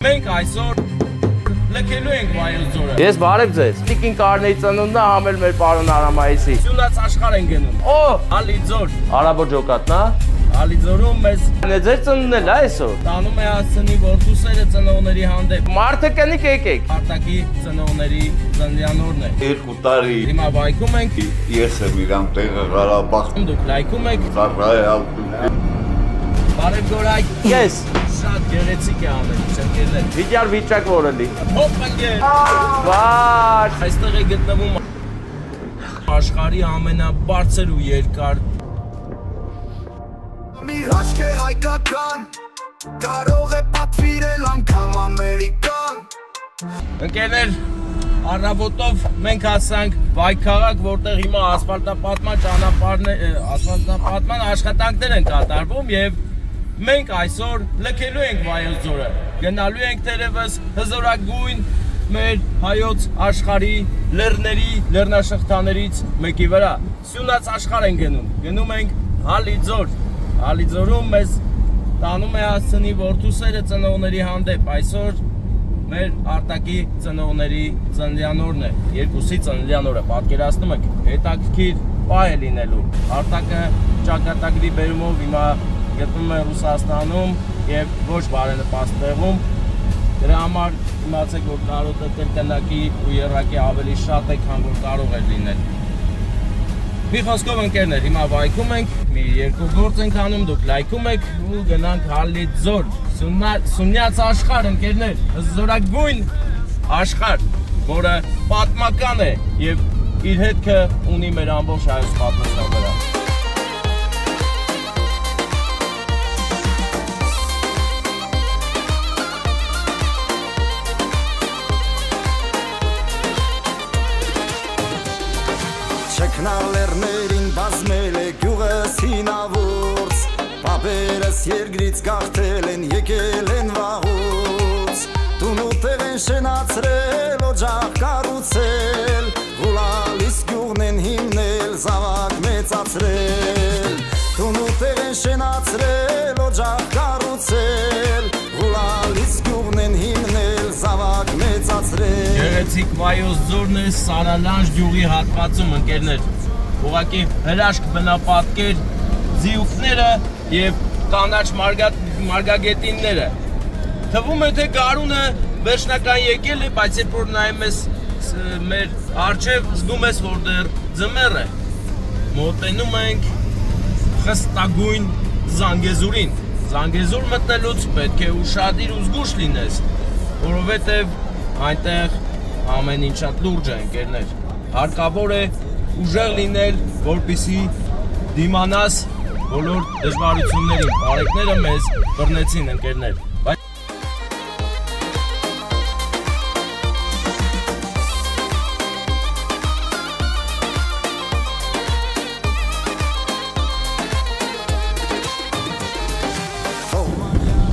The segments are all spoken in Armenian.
Մենք այսօր լքելու ենք Վայոց ձորը։ Ես բարև ձեզ։ Տիկին Կարնեի ծնունդը համել մեր պարոն Արամայիսի։ Սյունած աշխարհ ենք գնում։ Օ, Ալիձոր։ Արաբո ջոկատն, հա։ Ալիձորում մեզ Ձեր ծնունդն էլ այսօր։ տանում է հասցնի որդուսերը ծնողների հանդեպ։ Մարդը կնիկ եկեք։ Արտակի ծնողների ծննդյանորն է։ 2 տարի Հիմա վայքում ենք։ ես եմ իրան տեղը Ղարաբաղ Դուք լայքում եք։ ծառայ Բարև գորայք։ Ես Շատ գեղեցիկ է ամեն ինչ ընկերներ։ վիճար վիճակ որելի։ Հոպ ընկեր։ Վար։ Այստեղ է գտնվում աշխարհի ամենաբարձր ու երկար Մի հաշկ է հայկական, կարող է պատվիրել անգամ ամերիկան։ Ընկերներ, առավոտով մենք հասանք Վայ քաղաք, որտեղ հիմա ասֆալտապատման աշխատանքներ են կատարվում եւ մենք այսօր լքելու ենք Վայոց ձորը։ Գնալու ենք թերևս հզորագույն մեր հայոց աշխարհի լեռների, լեռնաշղթաներից մեկի վրա։ Սյունած աշխարհ ենք գնում ենք Ալիձոր։ Ալիձորում մեզ տանում է հասցնի որդուսերը ծնողների հանդեպ։ Այսօր մեր արտակի ծնողների ծննդյանորն է, երկուսի ծննդյանորը, պատկերացնում եք, հետաքրքիր պահ է լինելու։ Արտակը ճակատագրի բերումով հիմա գտնվում է Ռուսաստանում եւ ոչ բարենպաստ տեղում։ Դրա համար իմացեք, որ կարոտը կրկնակի ու եռակի ավելի շատ է, քան որ կարող է լինել։ Մի խոսքով ընկերներ, հիմա վայքում ենք, մի երկու գործ ենք անում, դուք լայքում եք ու գնանք Ալիձոր, Սյունյաց աշխարհ ընկերներ, հզորագույն աշխարհ, որը պատմական է եւ իր հետքը ունի մեր ամբողջ հայոց պատմության վրա։ Չքնալերներին բազմել է գյուղը սինավորց, պապերս երկրից գաղթել են, եկել են վաղուց, տունուտեղ են շենացրել, օջախ կառուցել, Ղուլալիս գյուղն են հիմնել, զավակ մեծացրել, տունուտեղ են շենացրել, օջախ կառուցել, Ղուլալիս գյուղն են հիմնել, զավակ մեծացրել։ Գեղեցիկ Վայոց ձորն է Սարալանջ գյուղի հատվածում ընկերներ, ուղղակի հրաշք բնապատկեր, ձիուկները եւ կանաչ մարգագետինները։ Թվում է թե գարունը վերջնական եկել է, բայց երբ որ նայում ես մեր առջև զգում ես որ դեռ ձմեռ է։ Մոտենում ենք խստագույն Զանգեզուրին։ Զանգեզուր մտնելուց պետք է ուշադիր ու զգուշ լինես, որովհետեւ այնտեղ ամեն ինչ շատ լուրջ է ընկերներ։ Հարկավոր է ուժեղ լինել, որպեսզի դիմանաս բոլոր դժվարություններին։ Բարեկները մեզ բռնեցին ընկերներ։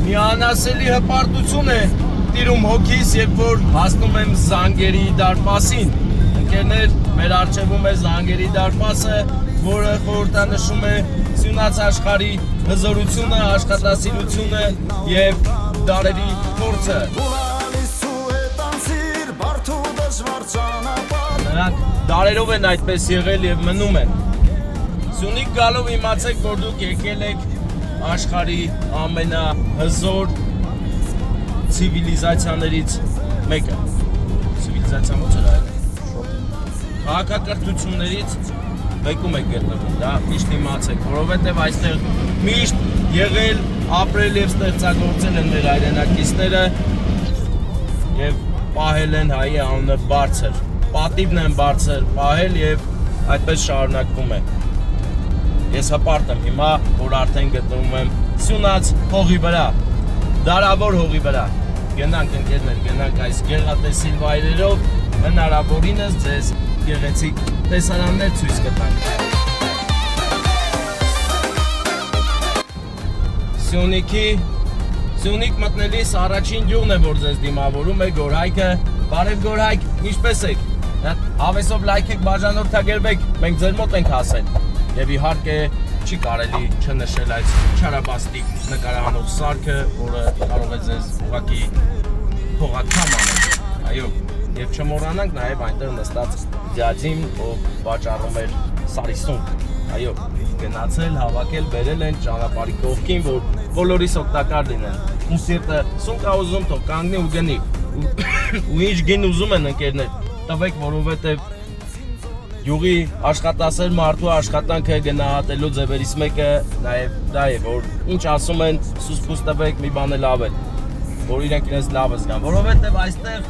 Միանասելի հպարտություն է տիրում հոգիս, երբ որ հասնում եմ Զանգերի դարպասին։ Ընկերներ, մեր առջևում է Զանգերի դարպասը, որը խորհրդանշում է Սյունյաց աշխարհի հզորությունը, աշխատասիրությունը եւ դարերի փորձը։ Նրանք դարերով են այդպես եղել եւ մնում են։ Սյունիք գալով իմացեք, որ դուք եկել եք աշխարհի ամենահզոր ցիվիլիզացիաներից մեկը։ Ցիվիլիզացիա ո՞ց է այդ։ Քաղաքակրթություններից մեկում է գտնվում, դա միշտ իմացեք, որովհետև այստեղ միշտ եղել, ապրել եւ ստեղծագործել են մեր հայրենակիցները եւ պահել են հայի անունը բարձր։ Պատիվն են բարձր պահել եւ այդպես շարունակվում է։ Ես հպարտ եմ հիմա, որ արդեն գտնվում եմ Սյունյաց հողի վրա, դարավոր հողի վրա։ Գնանք ընկերներ, գնանք այս գեղատեսիլ վայրերով, հնարավորինս ձեզ գեղեցիկ տեսարաններ ցույց կտանք։ Սյունիք մտնելիս առաջին գյուղն է, որ ձեզ դիմավորում է Գորհայքը։ Բարև Գորհայք, ինչպես եք։ Հավեսով լայքեք, բաժանորդագրվեք, մենք ձեր մոտ ենք հասել։ Եվ իհարկե չի կարելի չնշել այս չարաբաստիկ նկարահանող սարքը, որը կարող է ձեզ ուղղակի փողակամ անել։ Այո, եւ չմոռանանք նաեւ այնտեղ նստած դյաջին, ով վաճառում էր սարիսուն։ Այո, գնացել, հավաքել, բերել են ճանապարհի կողքին, որ բոլորիս օգտակար լինեն։ Ու սիրտը սուն կա ուզում թող կանգնի ու գնի։ Ու ինչ գին ուզում են ընկերներ, տվեք, որովհետեւ յուղի աշխատասեր մարդու աշխատանքը գնահատելու ձևերից մեկը նաև դա է, որ ինչ ասում են, սուս-պուս տվեք մի բան լավ է, որ իրենք իրենց լավը զգան, որովհետև այստեղ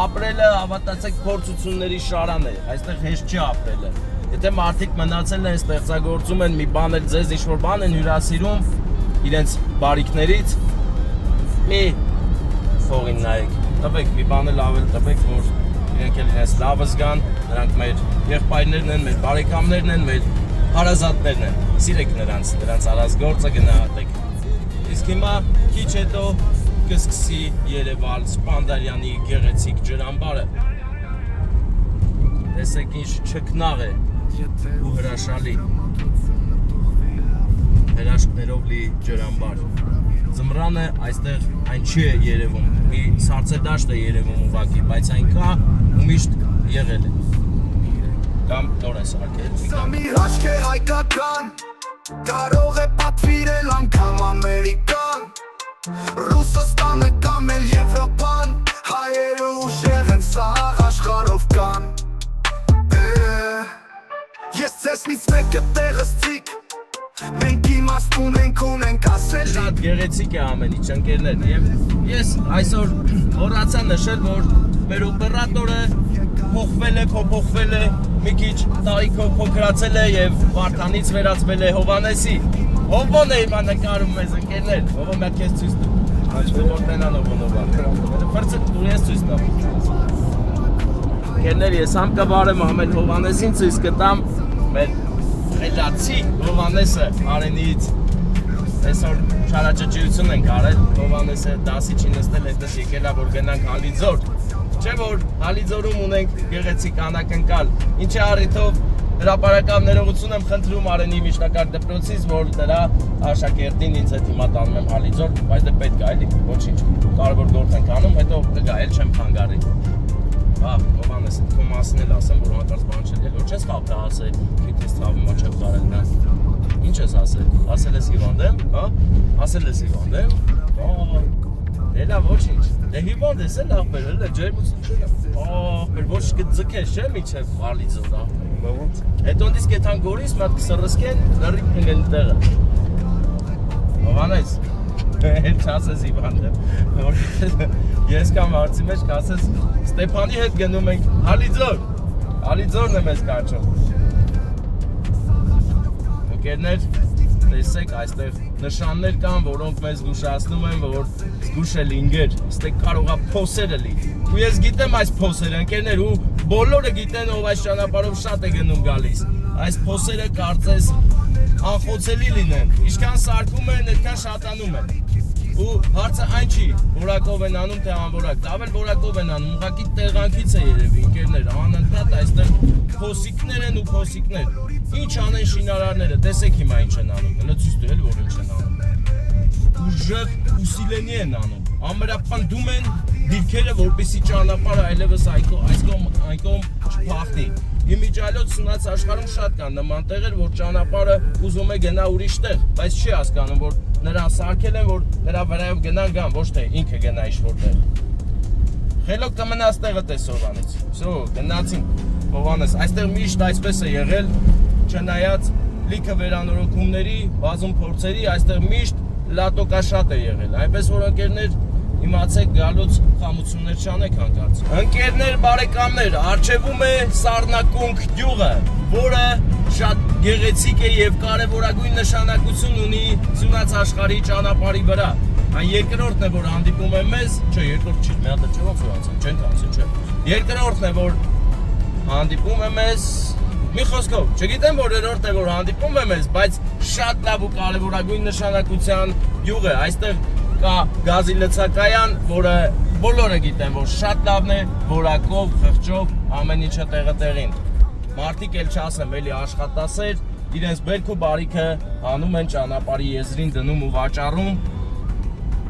ապրելը հավատացեք փորձությունների շարան է, այստեղ հեշտ չի ապրելը։ Եթե մարդիկ մնացել են ստեղծագործում են մի բան էլ ձեզ ինչ-որ բան են հյուրասիրում իրենց բարիքներից, մի փողին նայեք, տվեք մի բան լավ է, տվեք, որ իրենք էլ իրենց լավը զգան, նրանք մեր եղբայրներն են, մեր բարեկամներն են, մեր հարազատներն են, սիրեք նրանց արած գործը գնահատեք։ Իսկ հիմա քիչ հետո կսկսի երևալ Սպանդարյանի գեղեցիկ ջրամբարը։ Տեսեք ինչ չքնաղ է ու հրաշալի, հրաշքներով լի ջրամբար։ Ձմռանը այստեղ այն չի է երևում, մի սառցեդաշտ է երևում ուղղակի, բայց այն կա ու միշտ եղել է։ Կամ նոր է սարքել։ Սա մի հաշք է հայկական, կարող է պատվիրել անգամ ամերիկան, Ռուսաստանը կամ էլ Եվրոպան, հայերը ուժեղ են սաղ աշխարհով կան։ Ես ձեզնից մեկը տեղս ցիկ, մենք իմաստ ունենք ասել։ Շատ գեղեցիկ է ամեն ինչ ընկերներ եւ ես այսօր հորացա նշել, որ մեր օպերատորը փոխվել է, մի քիչ տարիքով փոքրացել է եւ Վարդանից վերածվել է Հովանեսի։ Հովոն է հիմա նկարում մեզ ընկերներ, ով մա քեզ ցույց տա։ Հաշվի որտենան Հովոնովա։ Ֆրծը դու ես ցույց տա։ Ընկերներ, ես համ կվարեմ ամեն Հովանեսին ցույց կտամ մեր Խելացի Հովանեսը Արենից այսօր շարաճճիություն ենք արել, Հովանեսը դասի չի նստել, հետս եկել է, որ գնանք Հալիձոր, չէ որ Հալիձորում ունենք գեղեցիկ անակնկալ, ինչի առիթով հրապարակավ ներողություն եմ խնդրում Արենի միջնակարգ դպրոցից, որ նրա աշակերտին ինձ հետ հիմա տանում եմ Հալիձոր, բայց դե պետք է էլի, ոչինչ, կարևոր գործ ենք անում, հետո կգա, էլ չեմ խանգարի։ Հովանես, քո մասն էլ ասեմ, որ հանկարծ բան չէ, էլ որ չես խաբրա ասել, քիթից թավումա չեմ կարել նա։ Ինչ ես ասել, ասել ես հիվանդ եմ, հա, ասել ես հիվանդ եմ, դե լավ ոչինչ, դե հիվանդ ես էլ աղբեր, էլ ջերմություն չէ, աղբեր, ոչ կձգես չէ միջև Հալիձոր, հետո դիսկ եթան գորիս, մատ կսրսկեն, լրիք կնգեն տեղը, Հովանես, էլ չասես հիվանդ եմ, ես կամ հարցի մեջ կասես Ստեփանի հետ գնում ենք Հալիձորն է մեզ կանչում։ Ընկերներ, տեսեք այստեղ նշաններ կան, որոնք մեզ զգուշացնում են, որ զգուշ է լինգեր, ստեք կարողա փոսերը լի։ Ու ես գիտեմ այս փոսերը, ընկերներ, ու բոլորը գիտեն, ով այս ճանապարհով շատ է գնում գալիս։ Այս փոսերը կարծես անխոցելի լինեն, ինչքան սարքում են, այդքան շատանում են։ Ու հարցը այն չի, որակով են անում, թե անորակ, դավել որակով են անում, ուղղակի տեղանքից է երևի, ընկերներ, անընդհատ այստեղ փոսիկներ են ու փոսիկներ։ Ինչ անեն շինարարները, տեսեք հիմա ինչ են անում, հələ ցույց տվել, որ ինչ են անում։ Ուժեղ ուսիլենի են անում, ամրապնդում են դիրքերը, որպեսզի ճանապարհը այլևս այս կողմ չփախնի։ Իմիջիայլոց սնած աշխարհում շատ կան նման տեղեր, որ ճանապարհը ուզում է գնա ուրիշ տեղ, բայց չի հասկանում, որ նրան սարքել են, որ նրա վրայով գնան գան, ոչ թե ինքը գնա ինչ-որ տեղ։ Խելոք կմնաց տեղը տեսօրվանից։ Всё, գնացին Հովանես, այստեղ միշտ այսպես է եղել, չնայած լիքը վերանորոգումների, բազում փորձերի, այստեղ միշտ լատոկաշատ է եղել, այնպես որ ընկերներ իմացեք գալուց խամություններ չանեք հանկարծ։ Ընկերներ, բարեկամներ, առջևում է Սառնակոնք գյուղը, որը շատ գեղեցիկ է եւ կարեւորագույն նշանակություն ունի Սյունած աշխարհի ճանապարհի վրա։ Այն երկրորդն է, որ հանդիպում է մեզ, չէ, երկրորդ չի, մի հատ չէ, ոնց որ անցել, չենք անցել, չէ։ Երկրորդն է, որ հանդիպում է մեզ, մի խոսքով, չգիտեմ, որ երրորդն է, որ հանդիպում է մեզ, բայց շատ լավ ու կարեւորագույն նշանակության գյուղ է, այստեղ կա գազի լցակայան, որը բոլորը գիտեն, որ շատ լավն է, որակով, խղճով, ամեն ինչը տեղը տեղին։ Մարդիկ էլ չասեմ, էլի աշխատասեր, իրենց բերք ու բարիքը հանում են ճանապարհի եզրին դնում ու վաճառում։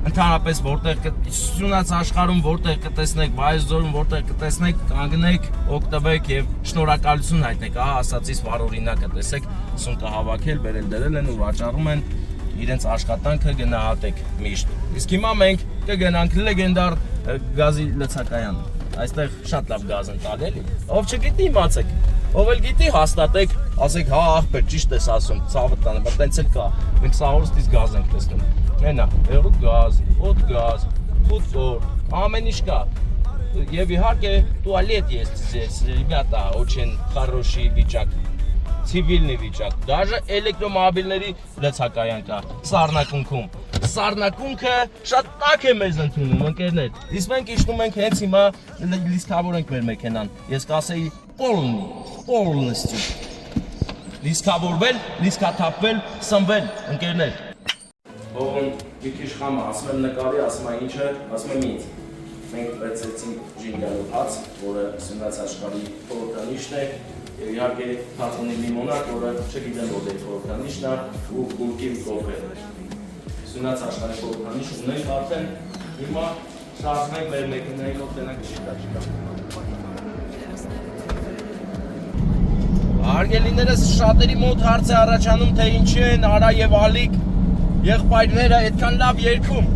Ընդհանրապես որտեղ սյունած աշխարհում որտեղ կտեսնեք Վայոց-Ձորում, որտեղ կտեսնեք, կանգնեք, օգտվեք եւ շնորհակալություն հայտնեք, ահա ասածից վառօրինակը տեսեք, սուն կհավաքել, բերել դրել են ու վաճառում են իրենց աշխատանքը գնահատեք միշտ։ Իսկ հիմա մենք կգնանք լեգենդար գազի լցակայան։ Այստեղ շատ լավ գազ են տալի էլի։ Ով չգիտի իմացեք, ով էլ գիտի հաստատեք, ասեք հա ախպեր ճիշտ ես ասում, ցավը տանը, բայց տենց էլ կա։ Մենք սաղորստից գազ ենք տեսնում։ Մենա, եղուկ գազ, օդ գազ, ֆուտբոլ, ամեն ինչ կա։ Եվ իհարկե туалет есть здесь, ребята, очень хороший վիճակ, цивильный վիճակ, даже էլեկտրոմոբիլների լցակայան կա Սառնակունքում։ Սառնակունքը շատ տաք է մեզ ընդունում, ընկերներ։ Իսկ մենք իջնում ենք հենց հիմա լիսկավորենք մեր մեքենան։ Ես կասեի полностью։ Լիսկավորվել, լիսկաթափվել, սնվել, ընկերներ։ Ողն մի քիչ խամը, ասում եմ նկարի, ասում եմ ինչը, ասում եմ ինձ։ Մենք վերցրեցինք ջինգալով հաց, որը սնված աշխարհի խորհրդանիշն է, եւ իհարկե հաց ունի լիմոնադ, որը չգիտեմ որտեղ խորհրդանիշն է, ու գուրգի կոֆե։ Սնված աշխարհի խորհրդանիշ ունենք արդեն, հիմա շարժվենք մեր մեքենային օգտենակ չկա։ Հարգելիներս, շատերի մոտ հարց է առաջանում, թե ինչի են Արա եւ Ալիկ եղբայրները այդքան լավ երգում,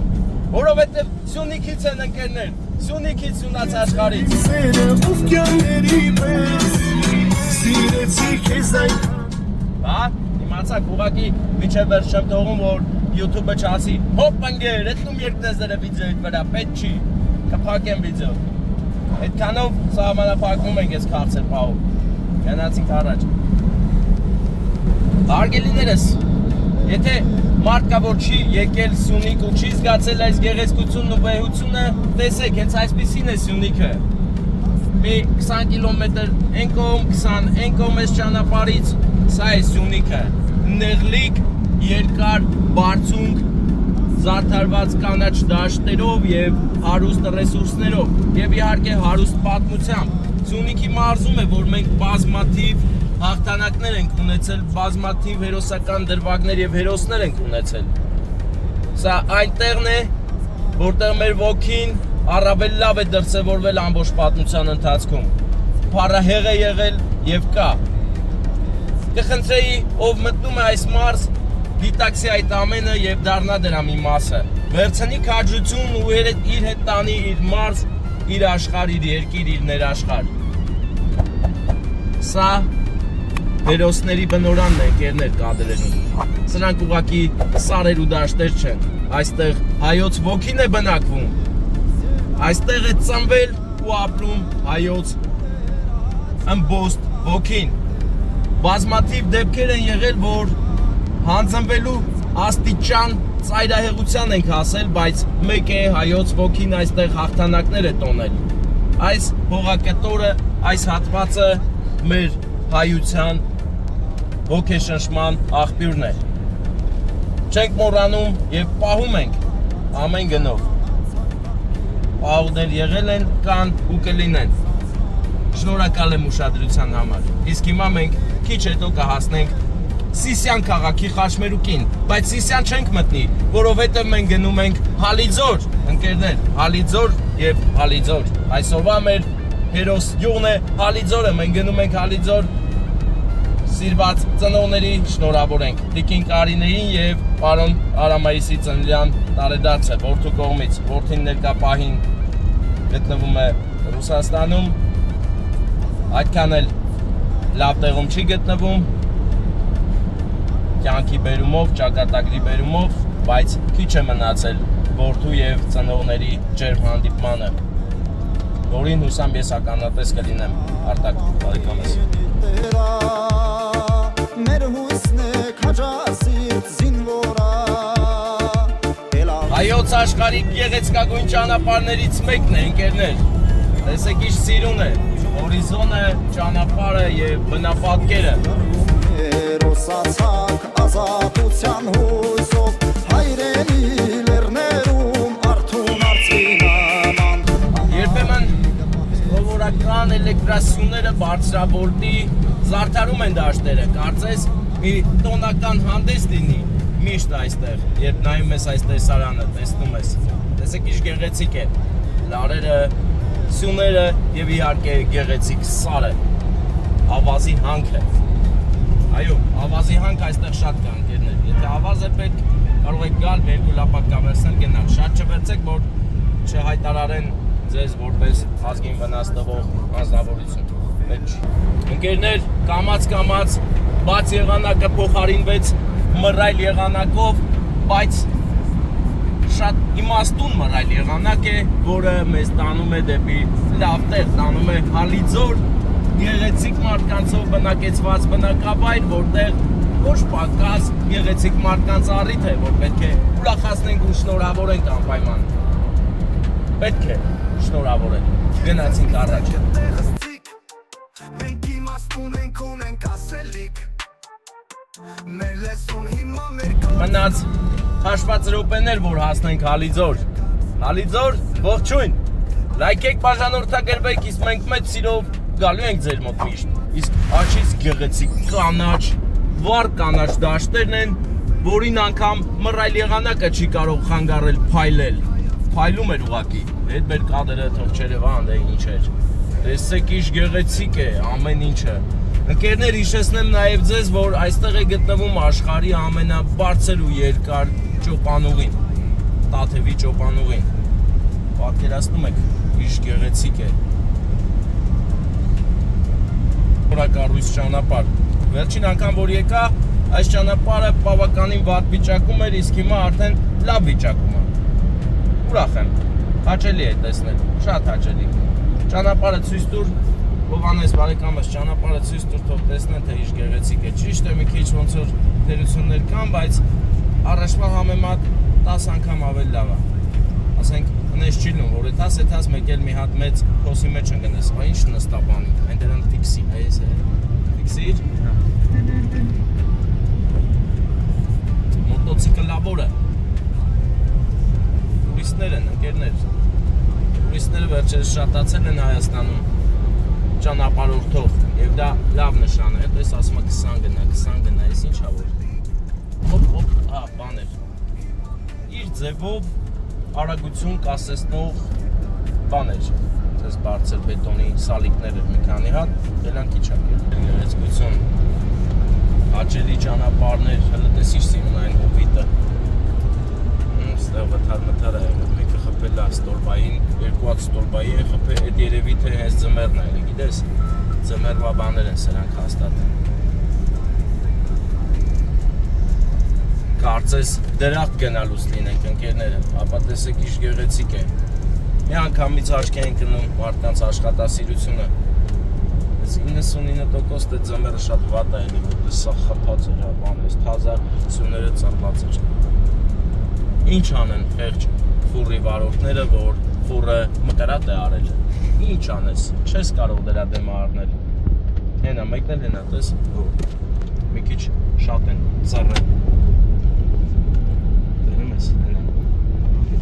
որովհետև Սյունիքից են ընկերներ, Սյունիքից Սյունած աշխարհից։ Բա, իմացաք, ուղղակի մինչև վերջ չեմ թողում, որ YouTube-ը չասի, հոպ ընկեր, այդնում երկնեզերը վիդեոյիդ վրա, պետք չի, կփակեմ վիդեո։ Այդքանով սահմանափակվում ենք այս քաղցր պահով։ Գնացինք առաջ։ Հարգելիներս, եթե մարդ կա որ չի եկել Սյունիք ու չի զգացել այս գեղեցկությունն ու վեհությունը, տեսեք, հենց այսպիսին է Սյունիքը։ Մի 20 կիլոմետր այն կողմ, 20 այն կողմ այս ճանապարհից, սա է Սյունիքը։ Նեղլիկ, երկար, բարձունք, զարդարված կանաչ դաշտերով եւ հարուստ ռեսուրսներով եւ իհարկե հարուստ պատմությամբ։ Սյունիքի մարզում է, որ մենք բազմաթիվ հաղթանակներ ենք ունեցել, բազմաթիվ հերոսական դրվագներ եւ հերոսներ ենք ունեցել։ Սա այն տեղն է, որտեղ մեր ոգին առավել լավ է դրսևորվել ամբողջ պատմության ընթացքում։ Փառահեղ է եղել եւ կա։ Կխնդրեի, ով մտնում է այս մարզ, դիտակցի այդ ամենը եւ դառնա դրա մի մասը։ Վերցնի քաջություն ու իր հետ տանի իր մարզ, իր աշխարհ, իր երկիր, իր ներաշխարհ։ Սա հերոսների բնորանն է, ընկերներ կադրերում։ Սրանք ուղղակի սարեր ու դաշտեր չեն։ Այստեղ հայոց ոգին է բնակվում։ Այստեղ է ծնվել ու ապրում հայոց ըմբոստ ոգին։ Բազմաթիվ դեպքեր են եղել, որ հանձնվելու աստիճան ծայրահեղության ենք հասել, բայց մեկ է հայոց ոգին այստեղ հաղթանակներ է տոնել։ Այս հողակտորը, այս հատվածը մեր հայության ոգեշնչման աղբյուրն է։ Չենք մոռանում եւ պահում ենք ամեն գնով։ Պահողներ եղել են, կան ու կլինեն։ Շնորհակալ եմ ուշադրության համար։ Իսկ հիմա մենք քիչ հետո կհասնենք Սիսիան քաղաքի խաչմերուկին, բայց Սիսիան չենք մտնի, որովհետև մենք գնում ենք Հալիձոր, ընկերներ, Հալիձոր եւ Հալիձոր։ Այսօրվա մեր հերոս գյուղն է Հալիձորը, մենք գնում ենք Հալիձոր սիրված ծնողների շնորհավորենք Տիկին Կարինեին եւ պարոն Արամայիսի ծննդյան տարեդարձը որդու կողմից, որդին ներկա պահին գտնվում է Ռուսաստանում, այդքան էլ լավ տեղում չի գտնվում, կյանքի բերումով, ճակատագրի բերումով, բայց քիչ է մնացել որդու եւ ծնողների ջերմ հանդիպմանը, որին հուսամ ես ականատես կլինեմ, Արտակ, բարեկամս։ Հայոց աշխարհի գեղեցկագույն ճանապարհներից մեկն է, ընկերներ, տեսեք ինչ սիրուն է, հորիզոնը, ճանապարհը եւ բնապատկերը։ Ռոսացակ ազատության հույսով հայրենի լեռներում արթուն արծինաման Երբեմն սովորական էլեկտրասյուները բարձրավոլտի զարդարում են դաշտերը, կարծես մի տոնական հանդես լինի, Միշտ այստեղ, երբ նայում ես այս տեսարանը, տեսնում ես, տեսեք ինչ գեղեցիկ է, լարերը, սյուները և իհարկե գեղեցիկ սարը, ավազի հանքը, այո, ավազի հանք այստեղ շատ կա ընկերներ, եթե ավազ է պետք, կարող եք գալ, մի երկու լապակ կամերսնել գնալ, շատ չվերցեք, որ չհայտարարեն ձեզ որպես ազգին վնաս տվող անձնավորություն, պետք չի։ Ընկերներ, կամաց բաց եղանակը փոխարինվեց մռայլ եղանակով, բայց շատ իմաստուն մռայլ եղանակ է, որը մեզ տանում է դեպի լավ տեղ, տանում է Հալիձոր, գեղեցիկ մարդկանցով բնակեցված բնակավայր, որտեղ ոչ պակաս գեղեցիկ մարդկանց առիթ է, որ պետք է ուրախացնենք ու շնորհավորենք անպայման։ Պետք է շնորհավորենք։ Գնացինք առաջ։ Մենք իմաստուն ենք ունենք ասելիք Մեր լեսուն հիմա մեր Մնաց հաշված րոպեներ, որ հասնենք Հալիձոր։ Հալիձոր, ողջույն։ Լայքեք, բաժանորդագրվեք, իսկ մենք մեծ սիրով գալու ենք ձեր մոտ միշտ։ Իսկ աչից գեղեցիկ կանաչ, վառ կանաչ դաշտերն են, որին անգամ մռայլ եղանակը չի կարող խանգարել փայլել։ Փայլում էր ուղակի։ Այդ մեր կադրը թող չերևան, դե ինչ էր։ Տեսեք ինչ գեղեցիկ է ամեն ինչը։ Ընկերներ, հիշեցնեմ նաև ձեզ, որ այստեղ է գտնվում աշխարհի ամենաբարձր ու երկար ճոպանուղին, Տաթևի ճոպանուղին։ Պատկերացնում եք, ինչ գեղեցիկ է։ Որակառույց ճանապարհ։ Վերջին անգամ որ եկա, այս ճանապարհը բավականին վատ վիճակում էր, իսկ հիմա արդեն լավ վիճակում է։ Ուրախ եմ։ Հաճելի է տեսնել, շատ հաճելի։ Ճանապարհը ցույց տուր, Հովանես բարեկամս, ճանապարհը ցույց տուր, թող տեսնեն, թե ինչ գեղեցիկ է։ Ճիշտ է, մի քիչ ոնց որ թերություններ կան, բայց առաջվա համեմատ 10 անգամ ավելի լավ է։ Ասենք, հնես չի լում, որ եթաս մեկ էլ մի հատ մեծ փոսի մեջ ընկնես, այ ինչ նստաբանի, այն դրան ֆիքսի, այս է։ Ֆիքսիր։ Մոտոցիկլավորը։ Տուրիստներ են, ընկերներ։ Տուրիստները վերջերս շատացել են Հայաստանում ճանապարհորդող եւ դա լավ նշան է, պես ասում է 20 գնա, այս ինչա որ։ Հոպ, բաներ։ Իր ձևով արագություն կասեցնող բաներ։ Ձեզ բարձր բետոնի սալիկներ էր մի քանի հատ, դրանք իջակ էր։ Գեղեցկություն, հաճելի ճանապարհներ, հələ տեսիշ սիրուն այն հովիտը։ Ստեղ վթար է եղել, մեկը խփել է ստորբային, երկու հատ ստորբայի է խփել, այդ երևի թե հենց ձմեռն է, գիտես, ձմեռվա բաներ են սրանք հաստատ։ Կարծես դրախտ գնալուց լինենք ընկերները, ապա տեսեք ինչ գեղեցիկ է։ Մի անգամից աչքի են կնում մարդկանց աշխատասիրությունը։ Այս 99% դե ձմեռը շատ վատ է ելի, որտեղ սա խփած էր, բանես, թազա սյուները ծռված էր։ Ինչ անեն խեղճ ֆուրի վարորդները, որ ֆուրը մկրատ է արել։ Ինչ անես, չես կարող դրա դեմ առնել։ Հենա, մեկն էլ հենա, տես, մի քիչ շատ են ծառը։ Դերում ես, հենա։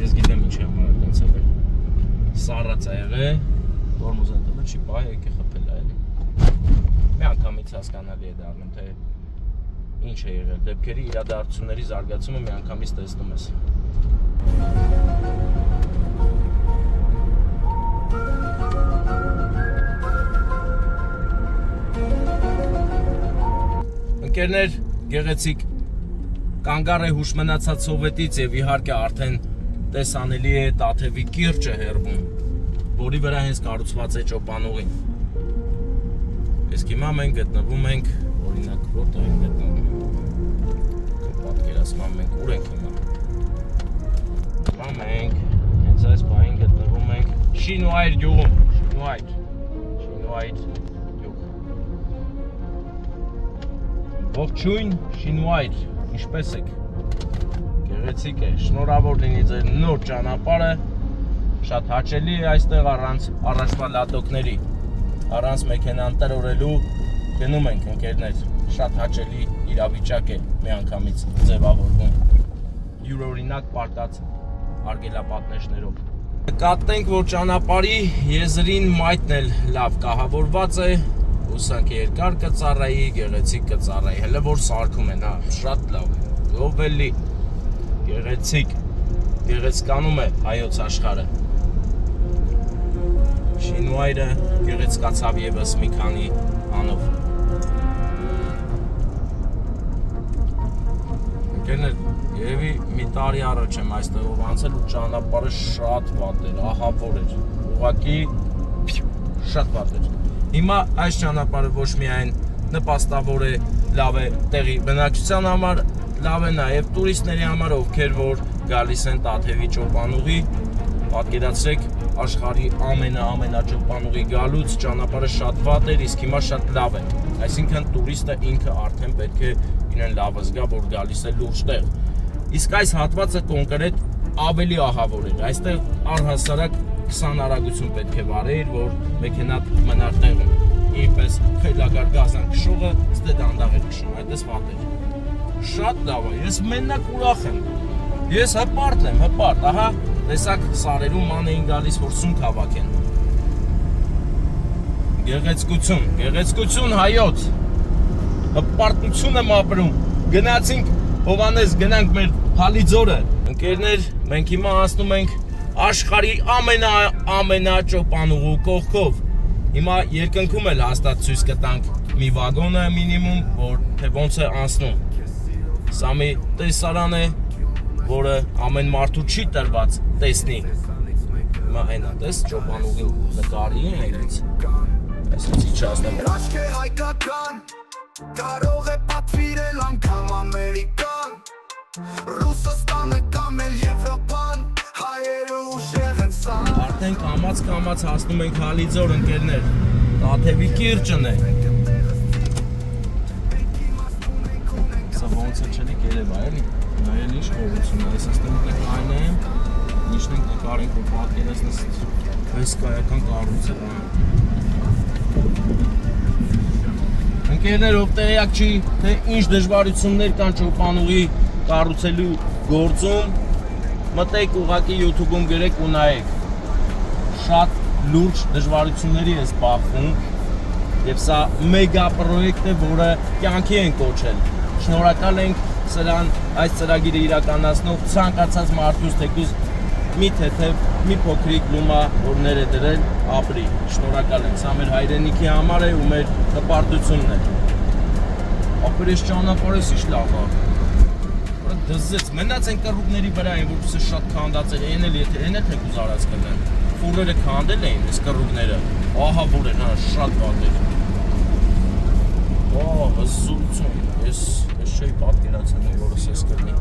Ես գիտեմ ինչ եմ արել, տենց էլ է։ Սառած է եղե, տորմոզ են տվել, չի պահ եկե խփել է էլի։ Մի անգամից հասկանալի է դառնում, թե ինչ է եղել, դեպքերի իրադարձությունների զարգացումը մի անգամից տեսնում ես։ Ընկերներ, գեղեցիկ կանգառ է հուշ մնացած Սովետից եւ իհարկե արդեն տեսանելի է Տաթևի կիրճը հեռվում, որի վրա հենց կառուցված է ճոպանուղին։ Իսկ հիմա մենք գտնվում ենք, օրինակ, որտեղ ենք գտնվում։ Պատկերացնում մենք ուր ենք հիմա։ Հիմա մենք հենց այս բային գտնվում ենք Շինուայր գյուղում, Շինուայր գյուղ։ Ողջույն Շինուայր, ինչպես եք։ Գեղեցիկ է, շնորհավոր լինի ձեր նոր ճանապարհը, շատ հաճելի է այստեղ առանց առաջվա լատոկների, առանց մեքենան տրորելու գնում ենք ընկերներ, շատ հաճելի իրավիճակ է մի անգամից ձևավորվում, յուրօրինակ պարկած արգելապատնեշներով։ Նկատենք, որ ճանապարհի եզրին մայթն էլ լավ կահավորված է, հուսանք երկար կծառայի, գեղեցիկ կծառայի, հələ որ սարքում են, հա, շատ լավ է, Գովելի, գեղեցիկ, գեղեցկանում է հայոց աշխարհը։ Շինուայրը գեղեցկացավ եւս մի քանի անով։ Ընկերներ, երևի մի տարի առաջ եմ այստեղով անցել ու ճանապարհը շատ վատ էր, ահավոր էր։ Ուղղակի շատ վատ էր։ Հիմա այս ճանապարհը ոչ միայն նպաստավոր է, լավ է տեղի բնակչության համար, լավ է նաև տուրիստների համար, ովքեր որ գալիս են Տաթևի ճոպանուղի, պատկերացրեք աշխարհի ամենաճոպանուղի գալուց ճանապարհը շատ վատ էր, իսկ հիմա շատ լավ է։ Այսինքն տուրիստը ինքը արդեն պետք է իրեն լավ զգա, որ գալիս է լուրջ տեղ։ Իսկ այս հատվածը կոնկրետ ավելի ահավոր էր։ Այստեղ առհասարակ 20 արագություն պետք է վարեիր, որ մեքենատ մնար տեղում։ Ինչպես խելագար գազան քշողը, ստե դանդաղ էր քշում, այդպես վատ էր։ Շատ լավ է, ես մենակ ուրախ եմ։ Ես հպարտ եմ, հպարտ, ահա, տեսակ սարերում ման էին գալիս, որ սունկ հավաքեն։ Գեղեցկություն հայոց։ Հպարտություն եմ ապրում։ Գնացինք Հովանես, գնանք մեր Հալիձորը։ Ընկերներ, մենք հիմա անցնում ենք աշխարհի ամենաճոպանուղու կողքով։ Հիմա երկնքում էլ հաստատ ցույց կտանք մի վագոնը մինիմում, որ թե ոնց է անցնում։ Սա մի տեսարան է, որը ամեն մարդու չի տրված տեսնի։ Հիմա այնա տես ճոպանուղի նկարի է այլից։ Այսպես իջացնեմ։ Աչքեր հայկական, կարող է պատվիրել անգամ ամերիկան, Ռուսաստանը կամ էլ Եվրոպան, հայերը ուժեղ են սան։ Արդեն կամաց հասնում ենք Հալիձոր, ընկերներ, Տաթևի կիրճն է։ Սա ոնց է չելի կերևա էլի, նայել ինչ խորություն է, ես աստեղ այն եմ, ինչն ենք նկարենք, որ պատկերացնես հսկայական կառույց է։ Ընկերներ, ով տեղյակ չի, թե ինչ դժվարություններ կան ճոպանուղի կառուցելու գործում, մտեք ուղղակի YouTube-ում գրեք ու նայեք։ Շատ լուրջ դժվարությունների է զբաղվում եւ սա մեգա պրոյեկտ է, որը կյանքի են կոչել։ Շնորհակալ ենք սրան այս ծրագիրը իրականացնող ցանկացած մարդուց, թեկուզ մի թեթև, մի փոքրիկ լումա, որներ է դրել, ապրի։ Շնորհակալ ենք, սա մեր հայրենիքի համար է ու մեր հպարտությունն է։ Ապրես ճանապարհս ինչ լավ է։ Դզեց, մնաց են կռուկների վրա են, որպեսզի շատ քանդած էր, այն էլ եթե այն է թեկուզ արած կլեն։ Ֆուրերը քանդել էին, այս կռուկները, ահա որ են, հա, շատ վատ էր։ Հզորություն, ես չէի պատկերացնում, որս ես կլնի։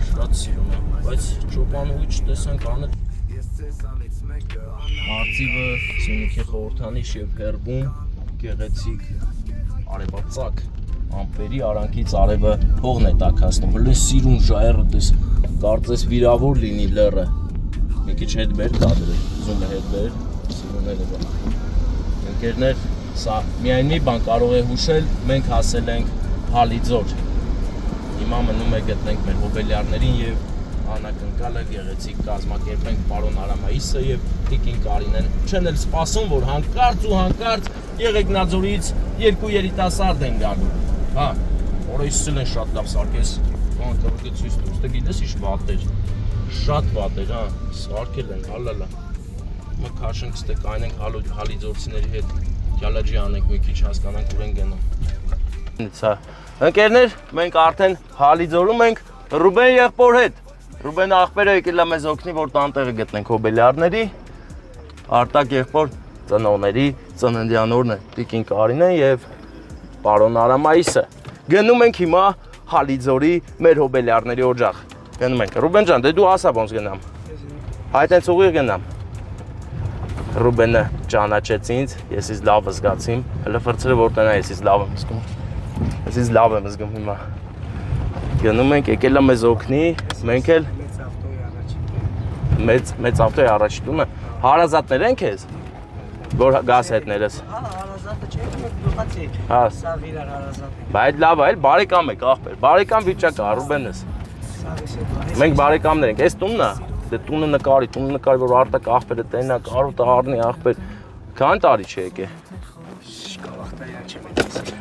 Շատ սիրում եմ, բայց ճոպանուղի չտեսանք անել։ Արծիվը, Սյունիքի խորհրդանիշ և հերբում, գեղեցիկ, արևածագ, ամպերի արանքից արևը հողն է տաքացնում, հլը սիրուն ժայռը տես, կարծես վիրավոր լինի լեռը, մի քիչ հետ բեր կադրել, ուզում է հետ բեր, սիրունել է բան։ Ընկերներ, սա միայն մի բան կարող է հուշել, մենք հասել ենք Հալիձոր, հիմա մնում է գտնենք մեր հոբելյարներին և անակնկալը գեղեցիկ կազմակերպենք պարոն Արամայիսը և Տիկին Կարինեն չեն էլ սպասում, որ հանկարծ Եղեգնաձորից երկու երիտասարդ են գալու։ Հա, օրեսել են շատ լավ սարքես, բան կռուկը ցույց տուր, ստե գիտես ինչ վատ էր, շատ վատ էր, հա, սարքել են, հալալա։ Հիմա քաշենք, ստե կայնենք հալիձորցիների հետ, գյալաջի անենք, մի քիչ հասկանանք ուր են գնում։ Ընկերներ, մենք արդեն Հալիձորում ենք Ռուբեն եղբոր հետ։ Ռուբեն աղբերը եկել է մեզ օգնի, որ տանտեղը գտնենք հոբելյարների, Արտակ եղբոր ծնողների ծննդյան օրն է Տիկին Կարինեն և պարոն Արամայիսը։ Գնում ենք հիմա Հալիձորի մեր հոբելյարների օջախ։ Գնում ենք։ Ռուբեն ջան, դե դու ասա ոնց գնամ։ Այդտենց ուղիղ գնամ։ Ռուբենը ճանաչեց ինձ, ես ինձ լավ զգացիմ։ Հələ ֆրցրը որ տնա ես ինձ լավ եմ զգում։ Ես ինձ լավ եմ զգում հիմա։ Գնում ենք, եկել է մեզ օգնի, մենք էլ մեծ ավտոյի առաջ տունը։ Հարազատներ են քեզ, որ գաս հետներս։ Հարազատը չէ, դուղացի։ Հա։ Սա իրար հարազատ է։ Բայց լավ է, բարեկամ եք, աղբեր։ Բարեկամ վիճակ է, Ռուբենս։ Մենք բարեկամներ ենք, այս տունն է։ Դե տունը նկարի, որ Արտակ աղբերը տենա, կարոտը առնի աղբեր։ Քան տարի չի եկե։ Կարող տարիան չեմ։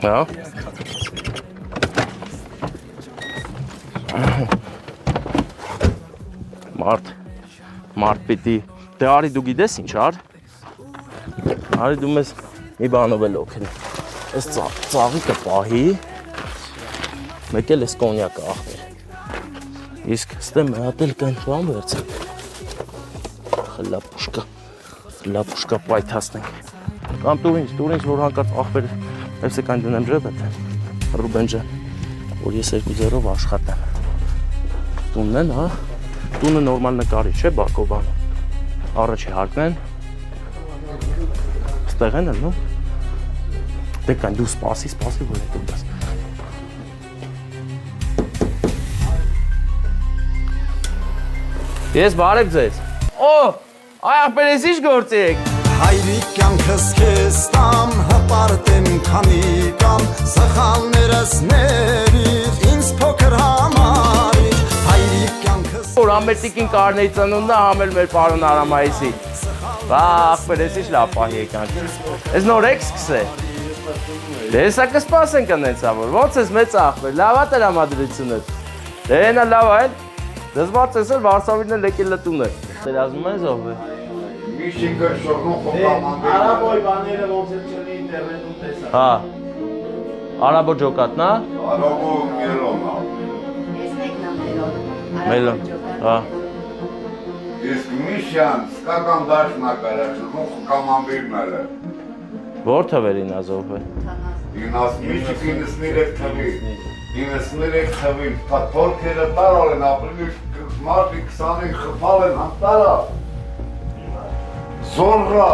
Հա։ Մարդ պիտի, դե արի դու գիտես ինչ ար, արի դու մեզ մի բանով էլ օգնի, ես ծաղիկը պահի, մեկ էլ ես կոնյակը աղբեր, իսկ ստեմ հատ էլ կան բան վերցենք, խլապուշկա պայթասնենք, կամ տուր ինձ, որ հանկարծ աղբեր ես եք այն դնեմ ժեբետ, Ռուբեն ջան, որ ես 2-0-ով աշխատեմ, տունն են, հա? Տունը նորմալ նկարի չէ բակովանը, առաջի հարկն են, ստեղ են էլ, նո? Դեք այն դու սպասի, որ հետո դաս։ Ես բարև ձեզ։ Օ, այ աղբեր ես ինչ գործի եք։ Հայրիկ կյանքս քեզ տամ, հպարտեմ քանի կամ սխալներս ներիր, ինձ փոքր համարիր, հայրիկ կյանքս Որ ամերտիկին կարնեի ծնունդը համել մեր պարոն Արամայիսի։ Բա աղբեր ես ինչ լավ պահի եկանք։ Ես նոր եք սկսել։ Դե հեսա կսպասենք անեցա որ, ոնց ես մեծ աղբեր, լավա տրամադրությունդ։ Դե հենա լավ այլ, դզված ես էլ Վարշավին էլ եկել լտուն է։ Դեր ասում ես ով է։ Միշինգը շորնող խոպամանդ Արաբոյ բաները ոնց էլ չլի ինտերնետում տեսա։ Հա, Արաբո ջոկատն ա։ Արաբո մելոնա Մելոն, հա։ Իսկ միշյան սկական դաշնակար է, շորնող խոպամանբիրն է Որ թվերին ազով է։ 93 թվին, թորքերը տարալ են, ապրիլի մարդի 25 խպալ են հանդարա Զորրա,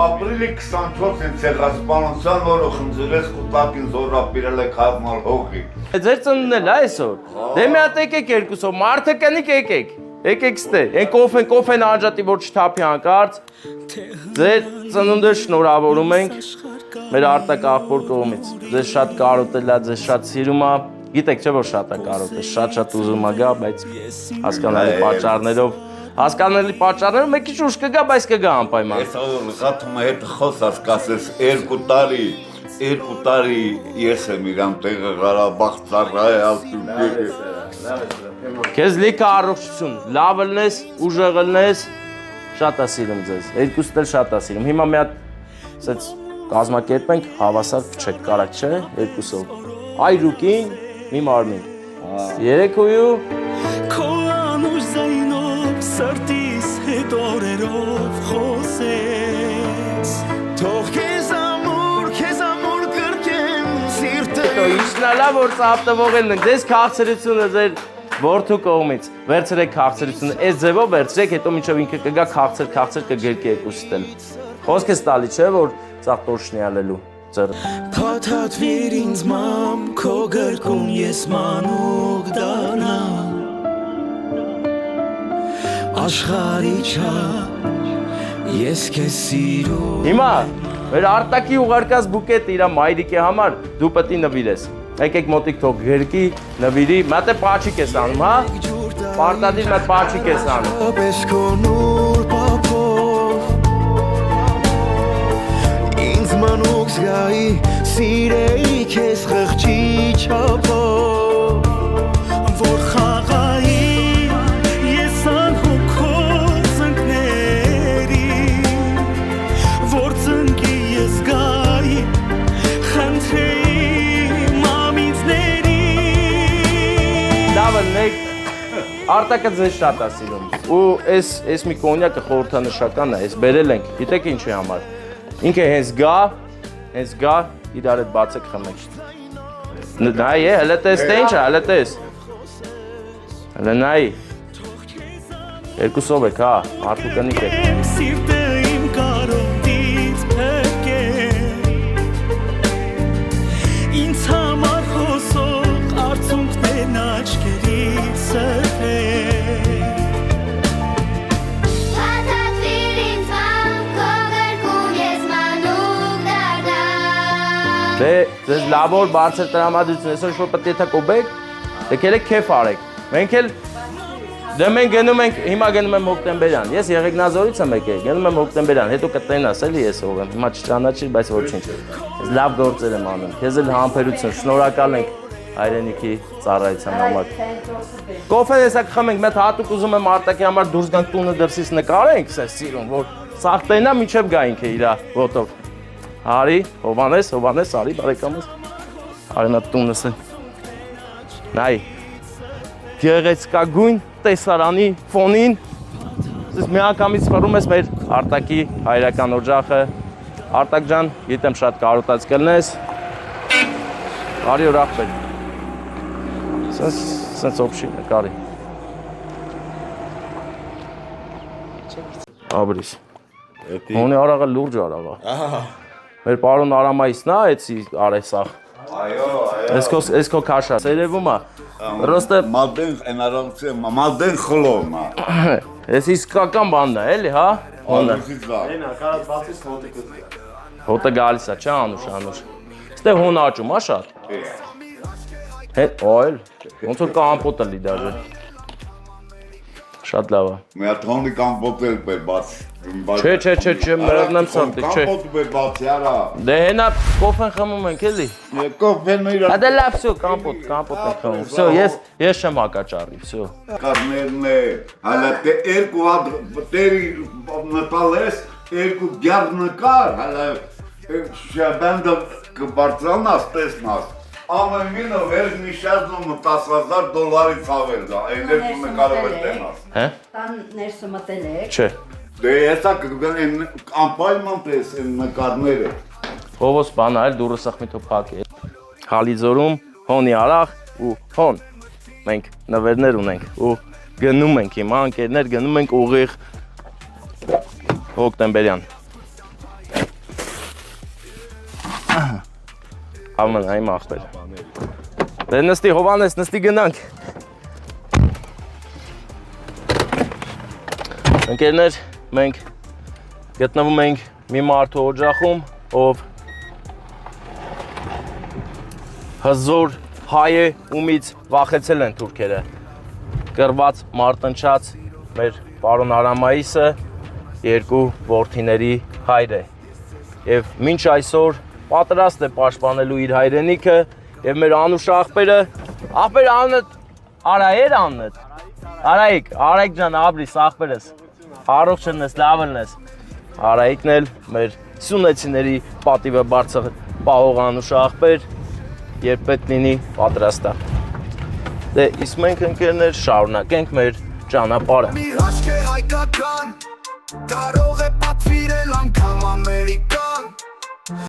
ապրիլի 24 են ցեղասպանության, որը խնձրեց կուտակին զորրա պիրել է կազմալ հոգի Ձեր ծնունդն էլ այսօր։ Դե մի հատ եկեք երկուսով, մարդը կնիկ եկեք։ Եկեք ստե, են կոֆեն անջատի, որ չթափի հանկարծ։ Ձեր ծնունդը շնորհավորում ենք մեր արտակ աղբոր կողմից։ Ձեզ շատ կարոտել է, ձեզ շատ սիրում է։ Գիտեք չէ որ շատ է կարոտել, շատ ուզում է գա, բայց հասկանալի պատճառներով մի քիչ ուշ կգա, բայց կգա անպայման։ Ես ղաթում հետ խոսած կասես 2 տարի ես եմ իրան տեղը Ղարաբաղ ծառայել Քեզ լիքը առողջություն, լավ ելնես, ուժեղ ելնես, շատ է սիրում ձեզ, երկուստ էլ շատ է սիրում, հիմա մի հատ սենց կազմակերպենք, հավասար չեք կարակ չէ, երկուսով, այ ռուկին, մի մարմին, երեքույու, Քո անուշ զայնով, սրտիս հետ օրերով խոսես, թող քեզ ամուր կրկեմ սիրտը Իշնա լավ որ ծապտվող են ենք, ձեզ քաղցրությունը ձեր որդու կողմից, վերցրեք քաղցրությունը, այս ձևով վերցրեք, հետո մինչև ինքը կգա քաղցր կգերկի երկուստ էլ։ Խոսք ես տալի չէ, որ ծաղ տոշնի ալելու ձեր։ Փաթաթվիր ինձ մամ, քո գրկում ես մանուկ դառնամ Աշխարհի չափ ես քեզ սիրում Հիմա մեր արտակի ուղարկած բուկետը իրա մայրիկի համար դու պետք է նվիրես։ Եկեք մոտիկ թող գերկի, նվիրի, մատե պաչիկ ես անում, հա։ Պարտադիր մատ պաչիկ ես անում։ Պես քո նոր պապով Ինձ մանուկ զգայի, սիրեի քեզ խղճի չափով Որ խաղայի ես անհոգով ծնկների Որ ծնկի ես գայի, խնդրեի Լավնեք, արտակը ձեզ շատ է սիրում ու այս մի կոնյակը խորհրդանշական է, այս բերել ենք, գիտեք ինչի համար ինքը հենց գա, իրար հետ բացեք խմեք նայ է, հլը տես թե ինչ է, հլը տես հլը նայ երկուսով եք, հա, արդու կնիկ եք Սիրտը իմ կարոտից փրկե Ինձ համար հոսող արցունքներն աչքերից սրբե Փաթաթվիր ինձ մամ, քո գրկում ես մանուկ դառնամ Դե, ձեզ լավոր բարձր տրամադրություն, այսօր ինչ-որ պետք է թե կոբեք, դե կերեք քեֆ արեք Մենք էլ Դե մենք գնում ենք, հիմա գնում եմ հոկտեմբերյան, ես Եղեգնազորից եմ եկել, գնում եմ հոկտեմբերյան, հետո կտենաս էլի ես ով եմ, հիմա չճանաչիր, բայց ոչինչ, ես լավ գործեր եմ անում, քեզ էլ համբերություն, շնորհակալ ենք հայրենիքի ծառայության համար։ Կոֆե տեսակ խմենք, մեծ հատուկ ուզում եմ արտակի համար դուրս գանք տունը դրսից նկարենք, սենց սիրուն, որ սաղտենա միջև գայինք է իրա ոտով։ Արի, Հովանես, արի, բարեկամս։ Արինա տունս են։ Նայ, գեղեցկագույն տեսարանի ֆոնին, ես մի անգամից վրում ես մեր արտակի հայրական օջախը։ Արտակ ջան, գիտեմ շատ կարոտած կլնես։ Արի որ աղբեր։ Սենց օպշին է, կարի։ Աբրիս։ Հոնի արաղը լուրջ արաղը։ Մեր պարոն Արամայիսն է, էցի արեսախ։ Այո, Ես քո քաշա, սերևում է։ Ռոստը մադեն հնարավորություն, մադեն խլոմ է։ Ես իսկական բանն է, էլի, հա։ Հոնը։ Հոտը գալիս է, չէ անուշ։ Ստեղ հոն աճում, հա շատ։ Հետ, այլ, ոնց որ կամպոտ էլի դաժե։ Շատ լավ է։ Մի հատ հոնի կամպոտել բեր բաց։ Չէ, մերնեմ սանտի, չէ։ Կամպոտ բեր բաց, յարա։ Դե հենա կոֆեն խմում ենք, էլի։ Կոֆեն իր Հա դե լավ, всё, կամպոտ ենք խմում։ Всё, ես չեմ հակաճառի, всё։ կարներն է, հալա թե երկու հատ տերի նտալ ես, երկու գյար նկար, հալա շաբանդը կբարձրանաս տեսնաս։ Ամեն մինը վերջ նիշազում $10,000 ցավել դա, այն երկու նկարով է տենաս։ Հե։ Տան ներսը մտել եք։ Չէ։ Դե եսա կգնեն անպայման պես են նկարները։ Հովոս բանա էլ դուրը սախմիթով փակի։ Խալիձորում հոնի արախ ու հոն։ Մենք նվերներ ունենք ու գնում ենք հիմա անկերներ գնում ենք ուղիղ հոկտեմբերյան։ Աման այմ ախպեր։ Դե նստի Հովանես, նստի գնանք։ Ընկերներ, մենք գտնվում ենք մի մարդու օջախում, ով հզոր հայ է, ումից վախեցել են թուրքերը։ Կռված մարտնչած մեր պարոն Արամայիսը երկու որդիների հայր է։ Եվ մինչ այսօր պատրաստ է պաշտպանելու իր հայրենիքը եւ մեր անուշ աղբերը, աղբեր անդ, Արայեր անդ, Արայիկ ջան, աբրիս աղբերս, առողջ ես, լավ ես, Արայիկն էլ մեր սյունեցիների պատիվը բարձր պահող անուշ աղբեր, երբ պետք լինի պատրաստ է։ Դե իսկ մենք ընկերներ շարունակենք մեր ճանապարհը։ Մի հաշկ է հայկական, կարող է պատվիրել անգամ Ամերիկան